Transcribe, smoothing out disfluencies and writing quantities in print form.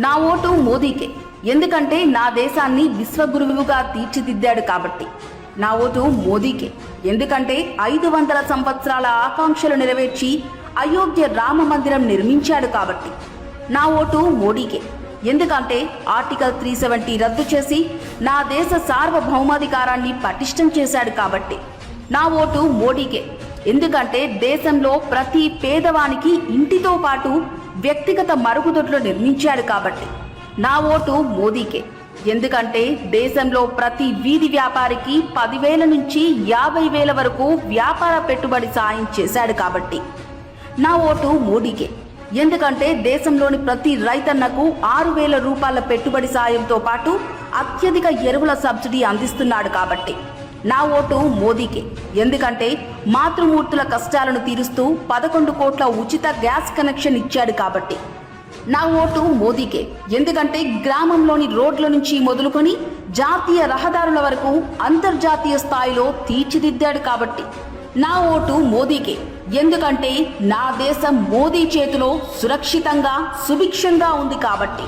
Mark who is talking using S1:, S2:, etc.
S1: నా ఓటు మోదీకే, ఎందుకంటే నా దేశాన్ని విశ్వగురువుగా తీర్చిదిద్దాడు కాబట్టి. నా ఓటు మోదీకే, ఎందుకంటే 500 సంవత్సరాల ఆకాంక్షలు నెరవేర్చి అయోధ్య రామ మందిరం నిర్మించాడు కాబట్టి. నా ఓటు మోడీకే, ఎందుకంటే ఆర్టికల్ 370 రద్దు చేసి నా దేశ సార్వభౌమాధికారాన్ని పటిష్టం చేశాడు కాబట్టి. నా ఓటు మోడీకే, ఎందుకంటే దేశంలో ప్రతి పేదవానికి ఇంటితో పాటు వ్యక్తిగత మరుగుదొడ్లు నిర్మించాడు కాబట్టి. నా ఓటు మోదీకే, ఎందుకంటే దేశంలో ప్రతి వీధి వ్యాపారికి 10,000 నుంచి 50,000 వరకు వ్యాపార పెట్టుబడి సాయం చేశాడు కాబట్టి. నా ఓటు మోడీకే, ఎందుకంటే దేశంలోని ప్రతి రైతన్నకు 6,000 రూపాయల పెట్టుబడి సాయంతో పాటు అత్యధిక ఎరువుల సబ్సిడీ అందిస్తున్నాడు కాబట్టి. నా ఓటు మోదీకే, ఎందుకంటే మాతృమూర్తుల కష్టాలను తీరుస్తూ 11 కోట్ల ఉచిత గ్యాస్ కనెక్షన్ ఇచ్చాడు కాబట్టి. నా ఓటు మోదీకే, ఎందుకంటే గ్రామంలోని రోడ్ల నుంచి మొదలుకొని జాతీయ రహదారుల వరకు అంతర్జాతీయ స్థాయిలో తీర్చిదిద్దాడు కాబట్టి. నా ఓటు మోదీకే, ఎందుకంటే నా దేశం మోదీ చేతిలో సురక్షితంగా సుభిక్షంగా ఉంది కాబట్టి.